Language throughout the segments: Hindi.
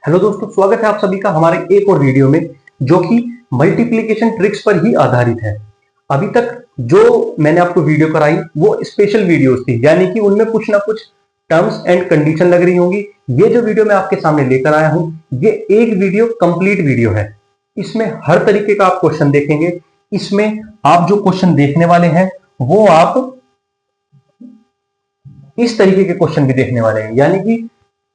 हेलो दोस्तों, स्वागत है आप सभी का हमारे एक और वीडियो में जो कि मल्टीप्लिकेशन ट्रिक्स पर ही आधारित है। अभी तक जो मैंने आपको वीडियो कराई वो स्पेशल वीडियोस थी, यानी कि उनमें कुछ ना कुछ टर्म्स एंड कंडीशन लग रही होंगी। ये जो वीडियो मैं आपके सामने लेकर आया हूं, ये एक वीडियो कंप्लीट वीडियो है। इसमें हर तरीके का आप क्वेश्चन देखेंगे। इसमें आप जो क्वेश्चन देखने वाले हैं वो आप इस तरीके के क्वेश्चन भी देखने वाले हैं, यानी कि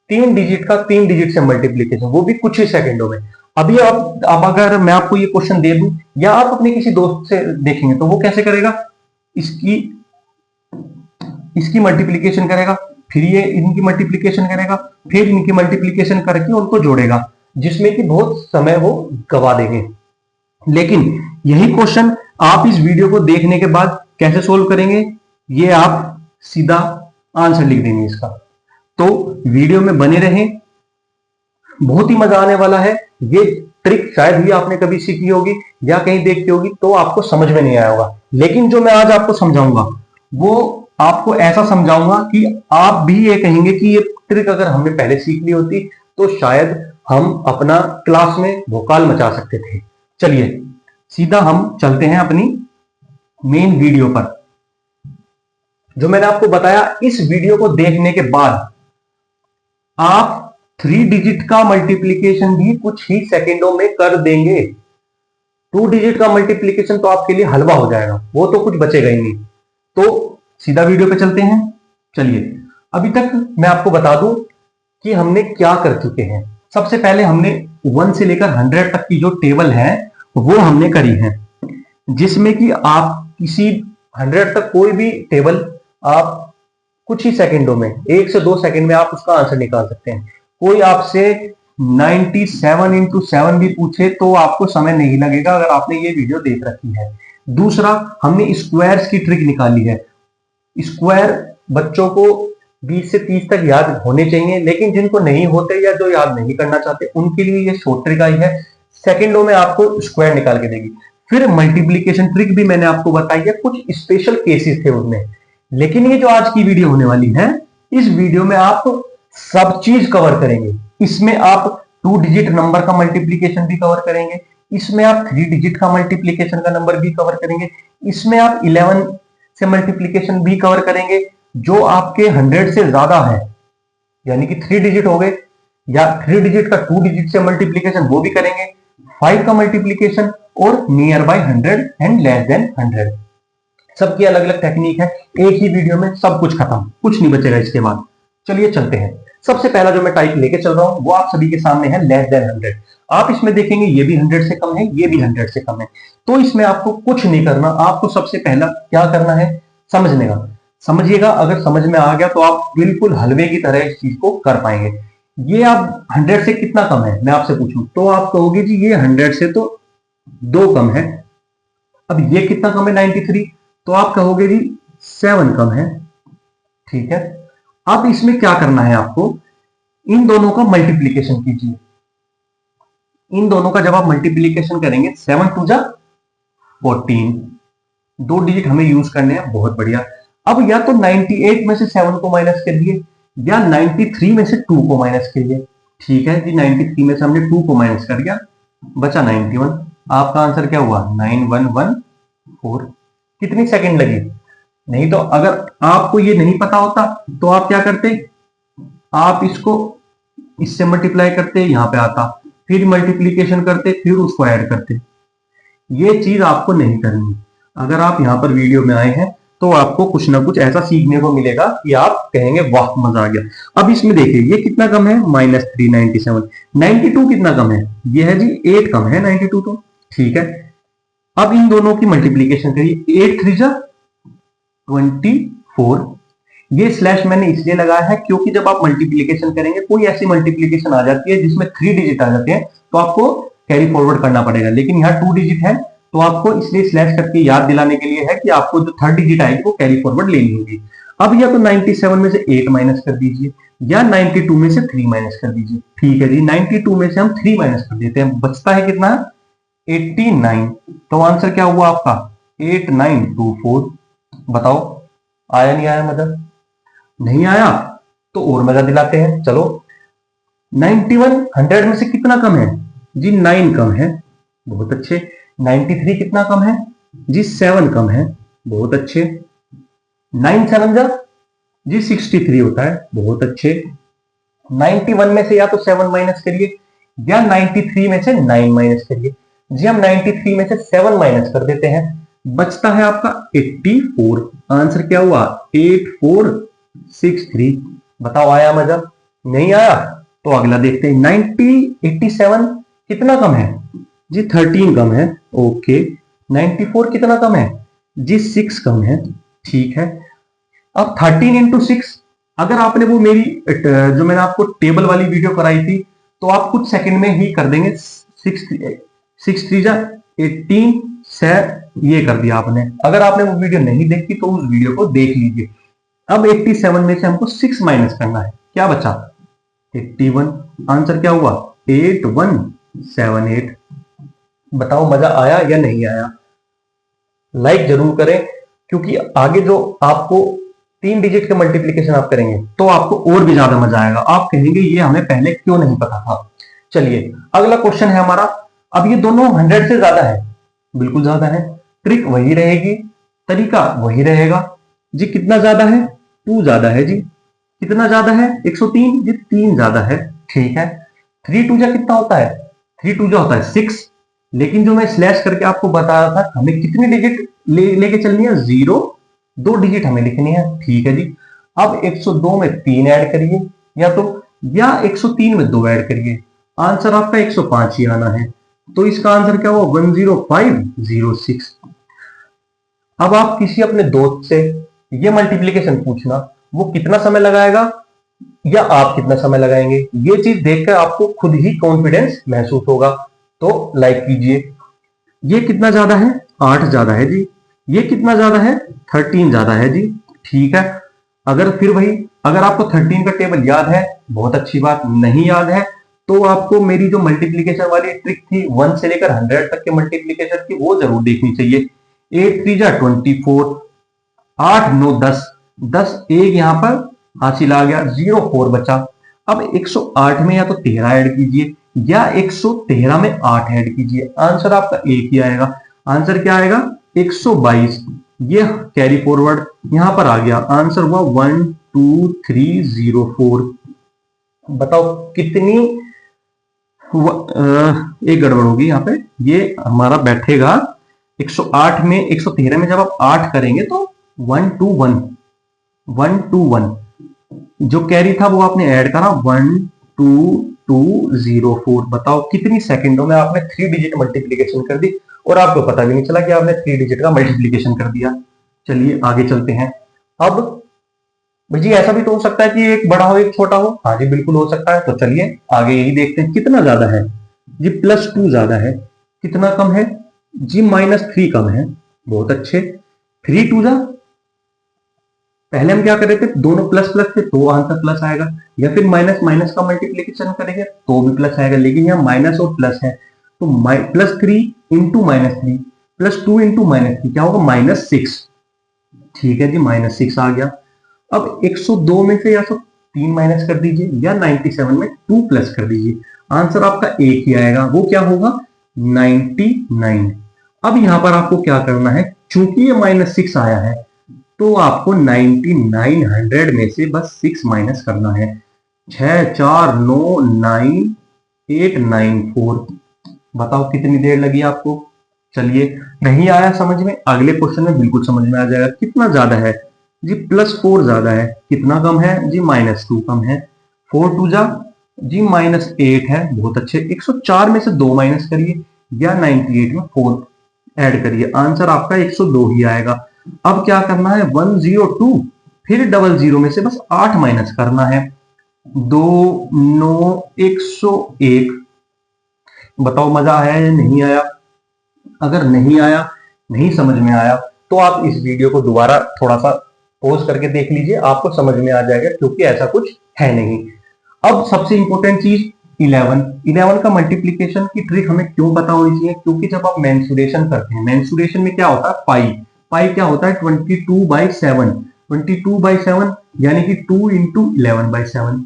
3 डिजिट का 3 डिजिट से मल्टीप्लीकेशन, वो भी कुछ ही सेकंडों में। अभी आप अब अगर मैं आपको ये क्वेश्चन दे दूं या आप अपने किसी दोस्त से देखेंगे तो वो कैसे करेगा, इसकी इसकी मल्टीप्लीकेशन करेगा, फिर ये इनकी मल्टीप्लीकेशन करेगा, फिर इनकी मल्टीप्लीकेशन करके उनको जोड़ेगा, जिसमें कि बहुत समय वो गवा देंगे। लेकिन यही क्वेश्चन आप इस वीडियो को देखने के बाद कैसे सोल्व करेंगे, ये आप सीधा आंसर लिख देंगे इसका। तो वीडियो में बने रहें, बहुत ही मजा आने वाला है। ये ट्रिक शायद ही आपने कभी सीखी होगी या कहीं देखी होगी तो आपको समझ में नहीं आया होगा, लेकिन जो मैं आज आपको समझाऊंगा वो आपको ऐसा समझाऊंगा कि आप भी ये कहेंगे कि ये ट्रिक अगर हमने पहले सीख ली होती तो शायद हम अपना क्लास में भोकाल मचा सकते थे। चलिए सीधा हम चलते हैं अपनी मेन वीडियो पर। जो मैंने आपको बताया, इस वीडियो को देखने के बाद आप 3 डिजिट का मल्टीप्लीकेशन भी कुछ ही सेकंडों में कर देंगे। 2 डिजिट का मल्टीप्लीकेशन तो आपके लिए हलवा हो जाएगा, वो तो कुछ बचेगा ही नहीं। तो सीधा वीडियो पे चलते हैं। चलिए अभी तक मैं आपको बता दूं कि हमने क्या कर चुके हैं। सबसे पहले हमने 1 से लेकर 100 तक की जो टेबल है वो हमने करी है, जिसमें कि आप किसी 100 तक कोई भी टेबल आप कुछ ही सेकंडों में, 1 से 2 सेकंड में आप उसका आंसर निकाल सकते हैं। कोई आपसे 97 इंटू 7 भी पूछे तो आपको समय नहीं लगेगा अगर आपने ये वीडियो देख रखी है। दूसरा, हमने स्क्वायर्स की ट्रिक निकाली है। स्क्वायर बच्चों को 20 से 30 तक याद होने चाहिए, लेकिन जिनको नहीं होते या जो याद नहीं करना चाहते उनके लिए ये शॉर्ट ट्रिक आई है, सेकंडों में आपको स्क्वायर निकाल के देगी। फिर मल्टीप्लीकेशन ट्रिक भी मैंने आपको बताई है, कुछ स्पेशल केसेस थे उनमें। लेकिन ये जो आज की वीडियो होने वाली है, इस वीडियो में आप सब चीज कवर करेंगे। इसमें आप 2 डिजिट नंबर का मल्टीप्लीकेशन भी कवर करेंगे, इसमें आप 3 डिजिट का मल्टीप्लीकेशन का नंबर भी कवर करेंगे, इसमें आप 11 से मल्टीप्लीकेशन भी कवर करेंगे जो आपके 100 से ज्यादा है, यानी कि 3 डिजिट हो गए, या 3 डिजिट का 2 डिजिट से मल्टीप्लीकेशन वो भी करेंगे, 5 का मल्टीप्लीकेशन और near by 100 and less than 100। सबकी अलग अलग टेक्निक है, एक ही वीडियो में सब कुछ खत्म, कुछ नहीं बचेगा इसके बाद। चलिए चलते हैं। सबसे पहला जो मैं टाइप लेके चल रहा हूं वो आप सभी के सामने है, लेस देन 100। आप इसमें देखेंगे ये भी 100 से कम है, ये भी 100 से कम है, तो इसमें आपको कुछ नहीं करना। आपको सबसे पहला क्या करना है, समझने का। समझिएगा, अगर समझ में आ गया तो आप बिल्कुल हलवे की तरह इस चीज को कर पाएंगे। ये आप 100 से कितना कम है मैं आपसे पूछूं तो आप कहोगे जी ये 100 से तो 2 कम है। अब ये कितना कम है, 93, तो आप कहोगे जी 7 कम है। ठीक है, अब इसमें क्या करना है आपको, इन दोनों का मल्टीप्लीकेशन कीजिए। इन दोनों का जब आप मल्टीप्लीकेशन करेंगे, 7 टू जा 14, 2 डिजिट हमें यूज करने हैं, बहुत बढ़िया। अब या तो 98 में से 7 को माइनस करिए या 93 में से 2 को माइनस करिए। ठीक है जी, 93 में से हमने 2 को माइनस कर दिया, बचा 91। आपका आंसर क्या हुआ, 9114। कितनी सेकंड लगी, नहीं तो अगर आपको ये नहीं पता होता तो आप क्या करते, आप इसको इससे मल्टीप्लाई करते, यहां पे आता, फिर मल्टीप्लीकेशन करते, फिर उसको ऐड करते। ये चीज आपको नहीं करनी। अगर आप यहां पर वीडियो में आए हैं तो आपको कुछ ना कुछ ऐसा सीखने को मिलेगा कि आप कहेंगे वाह मजा आ गया। अब इसमें देखिए ये कितना कम है, -397। 92 कितना कम है, ये है जी 8 कम है 92 तो। ठीक है, अब इन दोनों की मल्टीप्लीकेशन करिए, 8 3 जा 24। ये स्लैश मैंने इसलिए लगाया है क्योंकि जब आप मल्टीप्लीकेशन करेंगे, कोई ऐसी मल्टीप्लीकेशन आ जाती है जिसमें 3 डिजिट आ जाते हैं तो आपको कैरी फॉरवर्ड करना पड़ेगा, लेकिन यहाँ 2 डिजिट है तो आपको इसलिए स्लैश करके याद दिलाने के लिए है कि आपको जो 3rd डिजिट आएगी वो कैरी फॉरवर्ड लेनी होगी। अब या तो 97 में से 8 माइनस कर दीजिए या 92 में से 3 माइनस कर दीजिए। ठीक है जी, 92 में से हम 3 माइनस कर देते हैं, बचता है कितना, 89। तो आंसर क्या हुआ आपका, 8924। बताओ आया नहीं आया मजा, नहीं आया तो और मजा दिलाते हैं। चलो 91 100 में से कितना कम है जी? 9 कम है, बहुत अच्छे। 93 कितना कम है जी? 7 कम है, बहुत अच्छे। 9 7 जा जी 63 होता है, बहुत अच्छे। 91 में से या तो 7 माइनस करिए या 93 में से 9 माइनस करिए। जी हम 93 में से 7 माइनस कर देते हैं, बचता है आपका 84। आंसर क्या हुआ? 8463। बताओ आया मजा? नहीं आया तो अगला देखते हैं। 87 कितना कम है जी? 13 कम है, ओके। 94 कितना कम है जी? 6 कम है, ठीक है। अब 13 इंटू 6, अगर आपने वो मेरी जो मैंने आपको टेबल वाली वीडियो कराई थी तो आप कुछ सेकंड में ही कर देंगे। 6 3 जा 18 से ये कर दिया आपने। अगर आपने वो वीडियो नहीं देखी तो उस वीडियो को देख लीजिए। अब 87 में से हमको 6 माइनस करना है, क्या बचा? 81। आंसर क्या हुआ? 8178। बताओ मजा आया या नहीं आया? लाइक जरूर करें, क्योंकि आगे जो आपको 3 डिजिट के मल्टीप्लीकेशन आप करेंगे तो आपको और भी ज्यादा मजा आएगा। आप कहेंगे ये हमें पहले क्यों नहीं पता था। चलिए अगला क्वेश्चन है हमारा। अब ये दोनों 100 से ज्यादा है, बिल्कुल ज्यादा है। ट्रिक वही रहेगी, तरीका वही रहेगा। जी कितना ज्यादा है? 2 ज्यादा है जी। कितना ज्यादा है? 103 जी, 3 ज्यादा है, ठीक है। 3 2 जा कितना होता है? 3 2 जा होता है 6। लेकिन जो मैं स्लैश करके आपको बता रहा था, हमें कितनी डिजिट लेके चलनी है? 0, 2 डिजिट हमें लिखनी है, ठीक है जी। अब 102 में 3 ऐड करिए या 103 में 2 ऐड करिए। आंसर आपका 105 ही आना है। तो इसका आंसर क्या हुआ? 10506। अब आप किसी अपने दोस्त से ये मल्टीप्लीकेशन पूछना, वो कितना समय लगाएगा या आप कितना समय लगाएंगे, ये चीज देखकर आपको खुद ही कॉन्फिडेंस महसूस होगा। तो लाइक कीजिए। ये कितना ज्यादा है? 8 ज्यादा है जी। ये कितना ज्यादा है? 13 ज्यादा है जी, ठीक है। अगर आपको 13 का टेबल याद है, बहुत अच्छी बात। नहीं याद है तो आपको मेरी जो मल्टीप्लीकेशन वाली ट्रिक थी 1 से लेकर 100 तक के मल्टीप्लीकेशन की, वो जरूर देखनी चाहिए। 8 3 जा 24, 8 9 10, 10 एक यहां पर हासिल आ गया, 04 बचा। अब 108 में या तो 13 ऐड कीजिए या 113 में 8 ऐड कीजिए। आंसर आपका एक ही आएगा। आंसर क्या आएगा? 122। ये कैरी फॉरवर्ड यहां पर आ गया। आंसर हुआ 12304। बताओ कितनी एक गड़बड़ होगी यहाँ पे। ये हमारा बैठेगा 108 में 113 में जब आप 8 करेंगे तो 121 जो कैरी था वो आपने ऐड करा 12204। बताओ कितनी सेकंडों में आपने 3 डिजिट मल्टीप्लीकेशन कर दी और आपको पता भी नहीं चला कि आपने 3 डिजिट का मल्टीप्लीकेशन कर दिया। चलिए आगे चलते हैं। अब जी ऐसा भी तो हो सकता है कि एक बड़ा हो एक छोटा हो। हाँ जी बिल्कुल हो सकता है। तो चलिए आगे यही देखते हैं। कितना ज्यादा है जी? +2 ज्यादा है। कितना कम है जी? -3 कम है, बहुत अच्छे। 3 2 जा, पहले हम क्या कर रहे थे? दोनों प्लस प्लस थे तो आंसर प्लस आएगा, या फिर माइनस माइनस का मल्टीप्लीकेशन करेंगे तो भी प्लस आएगा। लेकिन यहाँ माइनस और प्लस है तो +3 इंटू -3 +2 इंटू -3 क्या होगा? -6, ठीक है जी, -6 आ गया। अब 102 में से या तो 3 माइनस कर दीजिए या 97 में 2 प्लस कर दीजिए। आंसर आपका एक ही आएगा, वो क्या होगा? 99। अब यहां पर आपको क्या करना है? चूंकि ये -6 आया है तो आपको 9900 में से बस 6 माइनस करना है। 6499894। बताओ कितनी देर लगी आपको? चलिए नहीं आया समझ में, अगले क्वेश्चन में बिल्कुल समझ में आ जाएगा। कितना ज्यादा है जी? +4 ज्यादा है। कितना कम है जी? -2 कम है। 4 2 जा जी -8 है, बहुत अच्छे। 104 में से 2 माइनस करिए या 98 में 4 ऐड करिए। आंसर आपका 102 ही आएगा। अब क्या करना है? 102 फिर 00 में से बस 8 माइनस करना है। 2 9 101। बताओ मजा आया या नहीं आया? अगर नहीं आया, नहीं समझ में आया तो आप इस वीडियो को दोबारा थोड़ा सा पॉज करके देख लीजिए, आपको समझ में आ जाएगा, क्योंकि ऐसा कुछ है नहीं। अब सबसे इंपॉर्टेंट चीज 11 का मल्टीप्लीकेशन की ट्रिक हमें क्यों पता होनी चाहिए? क्योंकि जब आप मेंसुरेशन करते हैं, मेंसुरेशन में क्या होता है? पाई क्या होता है? 22/7। 22/7 यानी कि 2 × 11/7।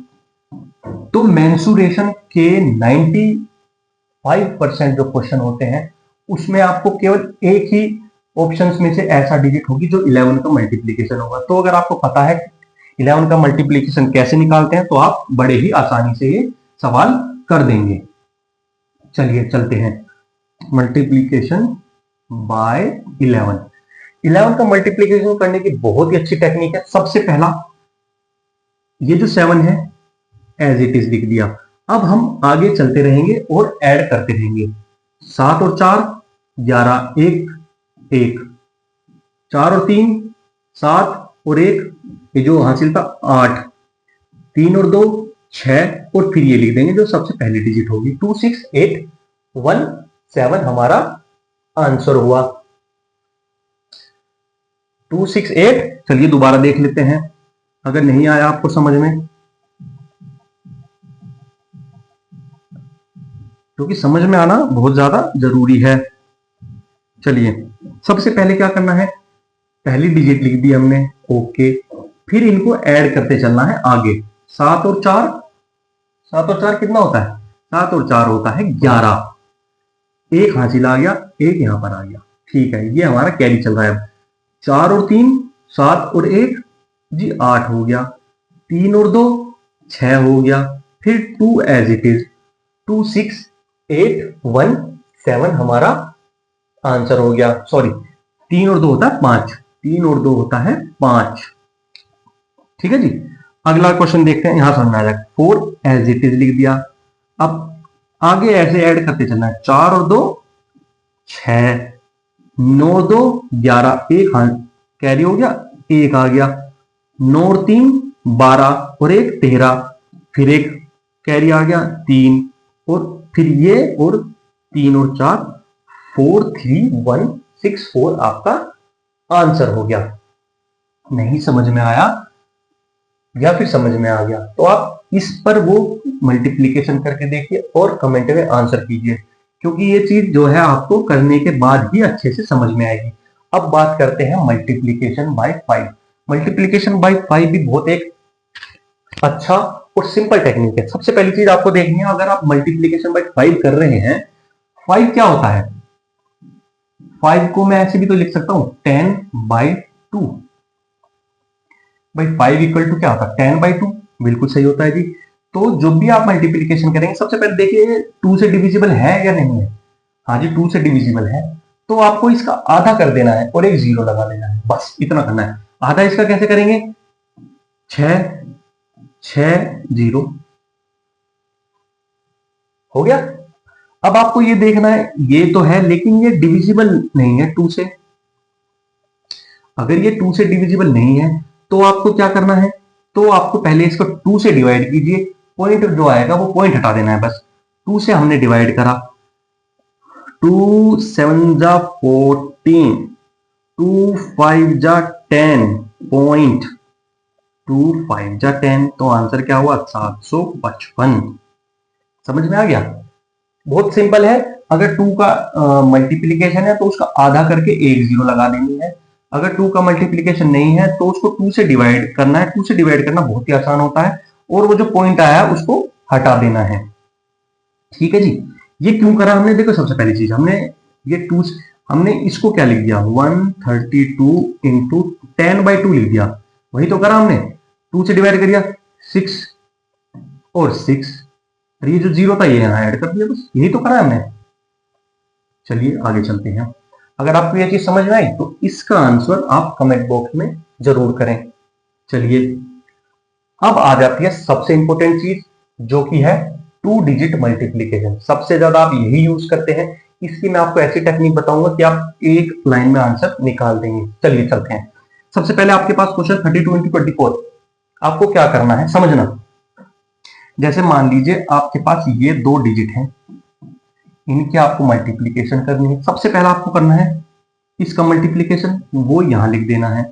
तो मेंसुरेशन के 95% जो क्वेश्चन होते हैं उसमें आपको केवल एक ही ऑप्शंस में से ऐसा डिजिट होगी जो 11 का मल्टीप्लीकेशन होगा। तो अगर आपको पता है 11 का मल्टीप्लीकेशन कैसे निकालते हैं तो आप बड़े ही आसानी से ये सवाल कर देंगे। चलिए चलते हैं, मल्टीप्लीकेशन बाय 11 का मल्टीप्लीकेशन करने की बहुत ही अच्छी टेक्निक है। सबसे पहला ये जो 7 है एज इट इज लिख दिया। अब हम आगे चलते रहेंगे और ऐड करते रहेंगे। 7 और 4 11, 1 4 और 3 7 और 1 ये जो हासिल था 8, 3 और 2 6 और फिर ये लिख देंगे जो सबसे पहली डिजिट होगी 2 6 8 1 7 हमारा आंसर हुआ 2 6 8। चलिए दोबारा देख लेते हैं अगर नहीं आया आपको समझ में, क्योंकि समझ में आना बहुत ज्यादा जरूरी है। चलिए सबसे पहले क्या करना है, पहली डिजिट लिख दी हमने, ओके, फिर इनको ऐड करते चलना है आगे। 7 और 4 कितना होता है, 7 और 4 होता है 11, एक हासिल आ गया, एक यहां पर आ गया, ठीक है, ये हमारा कैरी चल रहा है। 4 और 3 7 और 1 जी 8 हो गया, 3 और 2 6 हो गया, फिर 2 एज इट इज 2 6 8 1 7 हमारा आंसर हो गया। सॉरी 3 और 2 होता है 5, 3 और 2 होता है 5, ठीक है जी। अगला क्वेश्चन देखते हैं, यहां समझ में आ जाएगा। 4 एज इट इज लिख दिया। अब आगे ऐसे ऐड करते चलना है, 4 और 2 6, 9 और 2 11, एक कैरी हो गया, एक आ गया, 9 और 3 12 और एक 13, फिर एक कैरी आ गया 3 और फिर ये और 3 और 4 4 3 1 6 4 आपका आंसर हो गया। नहीं समझ में आया या फिर समझ में आ गया तो आप इस पर वो मल्टीप्लीकेशन करके देखिए और कमेंट में आंसर कीजिए, क्योंकि ये चीज जो है आपको करने के बाद ही अच्छे से समझ में आएगी। अब बात करते हैं मल्टीप्लीकेशन बाय 5। मल्टीप्लीकेशन बाय 5 भी बहुत एक अच्छा और सिंपल टेक्निक है। सबसे पहली चीज आपको देखनी है, अगर आप मल्टीप्लीकेशन बाय 5 कर रहे हैं, 5 क्या होता है, 5 को मैं ऐसे भी तो लिख सकता हूं 10/2। भाई 5 इक्वल टू क्या होता है 10/2, बिल्कुल सही होता है जी। तो जो भी आप मल्टीप्लीकेशन करेंगे सबसे पहले देखिए 2 से डिविजिबल है या नहीं है। हाँ जी 2 से डिविजिबल है, तो आपको इसका आधा कर देना है और एक जीरो लगा देना है, बस इतना करना है। आधा इसका कैसे करेंगे, 6 6 0 हो गया। अब आपको ये देखना है, ये तो है लेकिन ये डिविजिबल नहीं है 2 से। अगर ये 2 से डिविजिबल नहीं है तो आपको क्या करना है, तो आपको पहले इसको 2 से डिवाइड कीजिए, पॉइंट जो आएगा वो पॉइंट हटा देना है बस। 2 से हमने डिवाइड करा, 2 7 जा 14, 2 5 जा 10 पॉइंट, 2 5 जा 10, तो आंसर क्या हुआ 755। समझ में आ गया, बहुत सिंपल है। अगर 2 का मल्टीप्लीकेशन है तो उसका आधा करके एक जीरो लगा देनी है। अगर 2 का मल्टीप्लीकेशन नहीं है तो उसको 2 से डिवाइड करना है। 2 से डिवाइड करना बहुत ही आसान होता है और वो जो पॉइंट आया है उसको हटा देना है, ठीक है जी। ये क्यों करा हमने, देखो सबसे पहली चीज हमने ये 2 हमने इसको क्या लिख दिया 132 इंटू 10/2 लिख दिया, वही तो करा हमने। 2 से डिवाइड करिया 6 और 6, और ये जो जीरो था ये यहां ऐड कर दिया, बस यही तो करा हमने। चलिए आगे चलते हैं। अगर आपको ये चीज समझ में आई तो इसका आंसर आप कमेंट बॉक्स में जरूर करें। चलिए अब आ जाती है सबसे इंपॉर्टेंट चीज, जो कि है 2 डिजिट मल्टीप्लीकेशन। सबसे ज्यादा आप यही यूज करते हैं। इसकी मैं आपको ऐसी टेक्निक बताऊंगा कि आप एक लाइन में आंसर निकाल देंगे। चलिए चलते हैं। सबसे पहले आपके पास क्वेश्चन 32 into 24, आपको क्या करना है समझना। जैसे मान लीजिए आपके पास ये 2 डिजिट हैं, इनकी आपको मल्टीप्लीकेशन करनी है। सबसे पहला आपको करना है इसका मल्टीप्लीकेशन, वो यहां लिख देना है।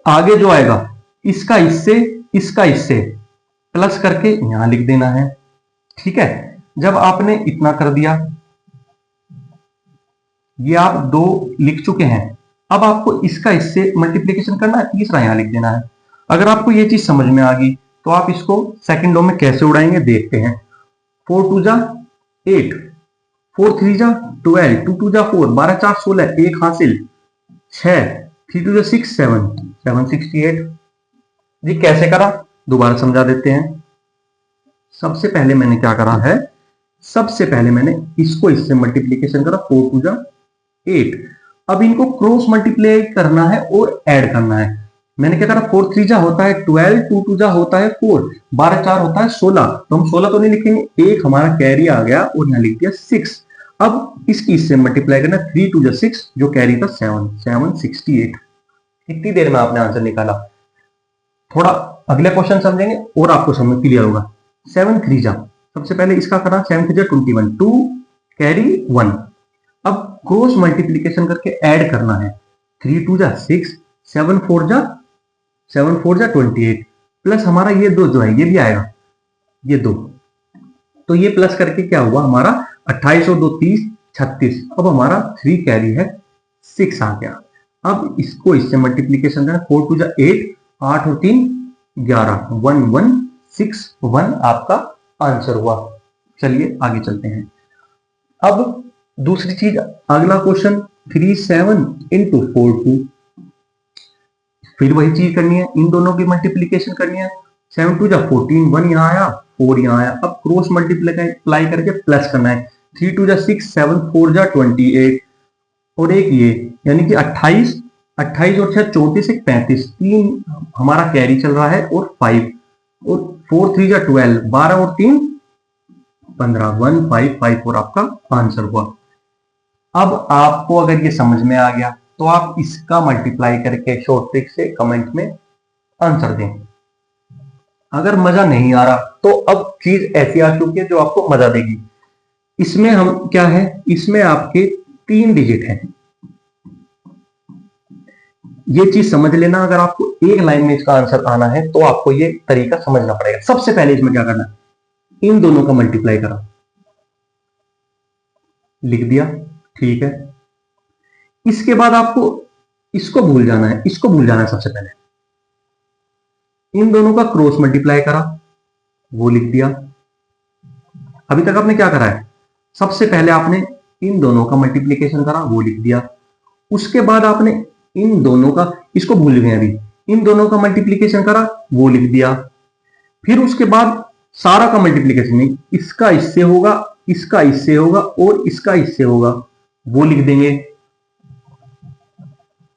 आगे जो आएगा इसका इससे प्लस करके यहां लिख देना है, ठीक है। जब आपने इतना कर दिया, ये आप 2 लिख चुके हैं, अब आपको इसका इससे मल्टीप्लीकेशन करना है, तीसरा यहां लिख देना है। अगर आपको ये चीज समझ में आ गई तो आप इसको सेकंड रो में कैसे उड़ाएंगे देखते हैं। 4 2 जा 8, 4 3 जा 12, 2 2 जा 4, 12 4 16, 1 हासिल, 6, 3 2 जा 6 7, 7 68। जी कैसे करा दोबारा समझा देते हैं। सबसे पहले मैंने क्या करा है, सबसे पहले मैंने इसको इससे मल्टीप्लीकेशन करा, 4 2 जा 8। अब इनको क्रॉस मल्टीप्लाई करना है और ऐड करना है। मैंने क्या करा, 4 3 जा होता है 12, 2 2 जा होता है 4, 12 4 होता है 16। तो हम 16 तो नहीं लिखेंगे, एक हमारा कैरी आ गया और यहाँ लिख दिया 6। अब इसकी इससे मल्टीप्लाई करना, 3 2 जा 6, जो कैरी था 7, 7 68। इतनी देर में आपने आंसर निकाला। थोड़ा अगले क्वेश्चन समझेंगे और आपको समझ क्लियर होगा। 7 3 जा, सबसे पहले इसका करा, 7 3 जा 21, 2 कैरी 1। अब क्रॉस मल्टीप्लीकेशन करके ऐड करना है, 3 2 जा 6, 7 4 जा 28, प्लस हमारा ये 2 जो है ये भी आएगा, ये 2। तो ये प्लस करके क्या हुआ हमारा 28 और 2 30, 36। अब हमारा 3 कैरी है 6 आ गया। अब इसको इससे मल्टीप्लीकेशन करना, 4 2 जा 8, 8 और 3 11, 1 1 6 1 आपका आंसर हुआ। चलिए आगे चलते हैं। अब दूसरी चीज, अगला क्वेश्चन 3 7 इंटू 4 2। फिर वही चीज करनी है, इन दोनों की मल्टीप्लीकेशन करनी है। 7 2 जा 14, 1 यहाँ आया 4 यहाँ आया। अब क्रॉस मल्टीप्लाई करके प्लस करना है, 3 2 जा 6, 7 4 जा 28 और एक ये, यानी कि 28 28 और 6 34, एक 35, 3 हमारा कैरी चल रहा है और 5 और 4 3 जा 12, 12 और 3 15, 1 5 5 और आपका आंसर हुआ। अब आपको अगर ये समझ में आ गया तो आप इसका मल्टीप्लाई करके शॉर्ट ट्रिक से कमेंट में आंसर दें। अगर मजा नहीं आ रहा तो अब चीज ऐसी आ चुकी है जो आपको मजा देगी। इसमें हम क्या है, इसमें आपके 3 डिजिट हैं। ये चीज समझ लेना, अगर आपको एक लाइन में इसका आंसर आना है तो आपको ये तरीका समझना पड़ेगा। सबसे पहले इसमें क्या करना है, इन दोनों का मल्टीप्लाई करा, लिख दिया, ठीक है। इसके बाद आपको इसको भूल जाना है, इसको भूल जाना है। सबसे पहले इन दोनों का क्रॉस मल्टीप्लाई करा, वो लिख दिया। अभी तक आपने क्या करा है, सबसे पहले आपने इन दोनों का मल्टीप्लीकेशन करा, वो लिख दिया। उसके बाद आपने इन दोनों का, इसको भूल गए अभी, इन दोनों का मल्टीप्लीकेशन करा, वो लिख दिया। फिर उसके बाद सारा का मल्टीप्लीकेशन नहीं, इसका इससे होगा, इसका इससे होगा और इसका इससे होगा, वो लिख देंगे,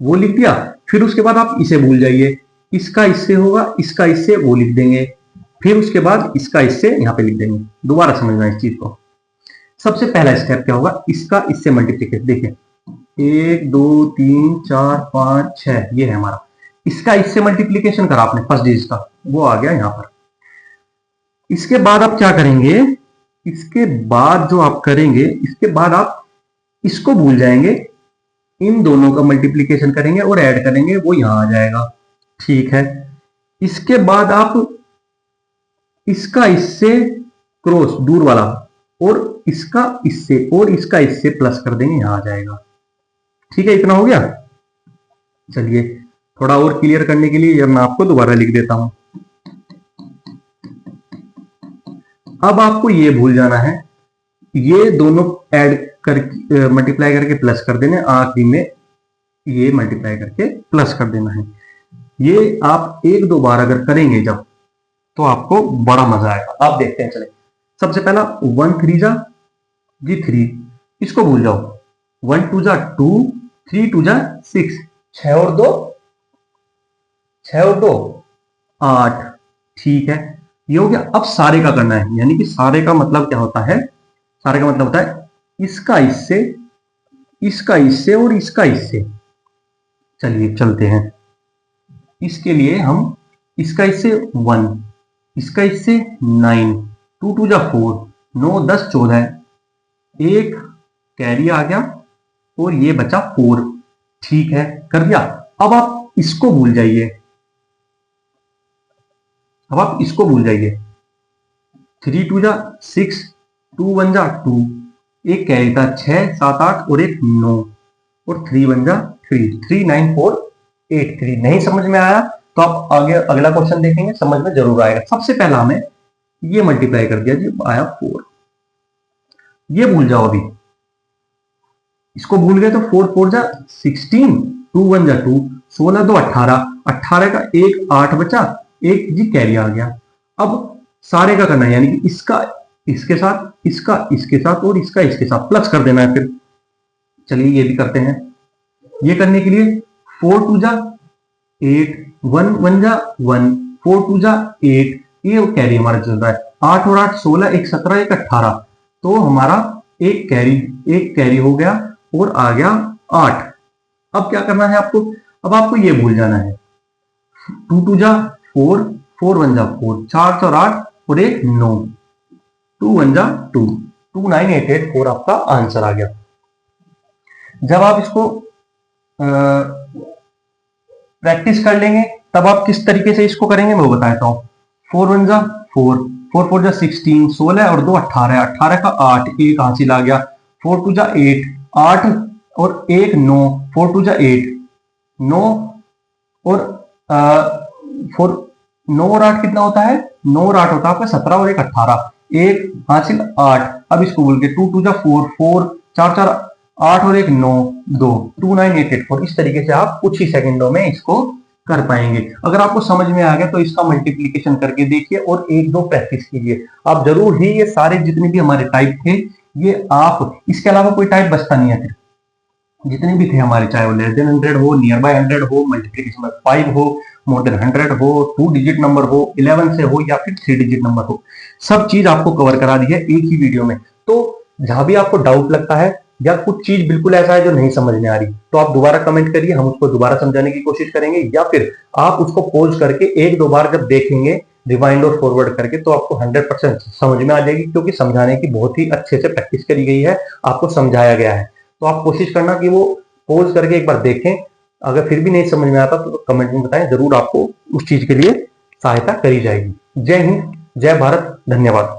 वो लिख दिया। फिर उसके बाद आप इसे भूल जाइए, इसका इससे होगा, इसका इससे, वो लिख देंगे। फिर उसके बाद इसका इससे यहां पे लिख देंगे। दोबारा समझना इस चीज को। सबसे पहला स्टेप क्या होगा, इसका इससे मल्टीप्लीकेशन। देखिए 1 2 3 4 5 6, ये है हमारा। इसका इससे मल्टीप्लीकेशन करा आपने फर्स्ट डिजिट का, वो आ गया यहां पर। इसके बाद आप क्या करेंगे, इसके बाद जो आप करेंगे, इसके बाद आप इसको भूल जाएंगे, इन दोनों का मल्टीप्लीकेशन करेंगे और ऐड करेंगे, वो यहां आ जाएगा, ठीक है। इसके बाद आप इसका इससे क्रॉस दूर वाला और इसका इससे और इसका इससे प्लस कर देंगे, यहां आ जाएगा, ठीक है। इतना हो गया। चलिए थोड़ा और क्लियर करने के लिए मैं आपको दोबारा लिख देता हूं। अब आपको ये भूल जाना है, ये दोनों ऐड करके मल्टीप्लाई करके प्लस कर देना, आखिरी में ये मल्टीप्लाई करके प्लस कर देना है। ये आप 1 2 बार अगर करेंगे जब, तो आपको बड़ा मजा आएगा। आप देखते हैं, चले। सबसे पहला 1 3 जा जी 3, इसको भूल जाओ। 1 2 जा 2, 3 2 जा 6, 6 और 2 8, ठीक है। ये हो गया। अब सारे का करना है, यानी कि सारे का मतलब क्या होता है, सारे का मतलब होता है इसका इससे, इसका इससे और इसका इससे। चलिए चलते हैं। इसके लिए हम इसका इससे 1, इसका इससे 9, 2 2 जा 4, 9 10 14, एक कैरी आ गया और ये बचा 4, ठीक है, कर दिया। अब आप इसको भूल जाइए, अब आप इसको भूल जाइए। 3 2 जा 6, 2 1 जा 2, एक कैरी था 6 7 8 और एक 9 और 3 1 जा 3, 3 9 4 8 3। नहीं समझ में आया तो आप आगे अगला क्वेश्चन देखेंगे, समझ में जरूर आएगा। सबसे पहला हमें ये मल्टीप्लाई कर दिया जी, आया 4। ये भूल जाओ अभी, इसको भूल गए तो 4 4 जा 16, 2 1 जा 2, 16 2 18, 18 का 1 8 बचा, एक जी कैरी आ गया। अब सारे का करना है, यानी कि इसका इसके साथ, इसका इसके साथ और इसका इसके साथ प्लस कर देना है। फिर चलिए ये भी करते हैं। ये करने के लिए 4 2 जा 8, 1 1 जा 1, 4 2 जा 8, ये कैरी हमारा चल रहा है। 8 और 8 16, 1 17, 1 18, तो हमारा एक कैरी हो गया और आ गया 8। अब क्या करना है आपको, अब आपको ये भूल जाना है, 2 2 जा 4, 4 1 जा 4, 4 और 8 और एक 9, 2 1 जा 2, 29884 आपका आंसर आ गया। जब आप इसको प्रैक्टिस कर लेंगे तब आप किस तरीके से इसको करेंगे मैं वो बताता हूँ। 4 1 जा 4, 4 4 जा 16, 16 और 2 18, 18 का 8, एक हासिल आ गया। 4 2 जा 8, 8 और 1 9, 4 2 जा 8, 9 और 4, 9 और 8 कितना होता है, 9 और 8 होता है आपका 17 और 1 18, एक हासिल 8। अब इसको बोल के 2 2 जा 4, 4 4 4 8 और एक 9 2, 29884। इस तरीके से आप कुछ ही सेकंडों में इसको कर पाएंगे। अगर आपको समझ में आ गया तो इसका मल्टीप्लीकेशन करके देखिए और एक दो प्रैक्टिस कीजिए। आप जरूर ही ये सारे जितने भी हमारे टाइप थे ये आप, इसके अलावा कोई टाइप बचता नहीं है फिर, जितने भी थे हमारे, चाहे वो लेस देन 100 हो, नियर बाय 100 हो, मल्टीप्लीकेशन में 5 हो, मोर देन 100 हो, 2 डिजिट नंबर हो, 11 से हो या फिर 3 डिजिट नंबर हो, सब चीज आपको कवर करा दी है एक ही वीडियो में। तो जहां भी आपको डाउट लगता है या कुछ चीज बिल्कुल ऐसा है जो नहीं समझ में आ रही, तो आप दोबारा कमेंट करिए, हम उसको दोबारा समझाने की कोशिश करेंगे, या फिर आप उसको पॉज करके एक दो बार जब देखेंगे रिवाइंड और फॉरवर्ड करके तो आपको 100% समझ में आ जाएगी, क्योंकि समझाने की बहुत ही अच्छे से प्रैक्टिस करी गई है, आपको समझाया गया है। तो आप कोशिश करना कि वो पॉज करके एक बार देखें। अगर फिर भी नहीं समझ में आता तो कमेंट में बताएं, जरूर आपको उस चीज के लिए सहायता करी जाएगी। जय हिंद, जय भारत, धन्यवाद।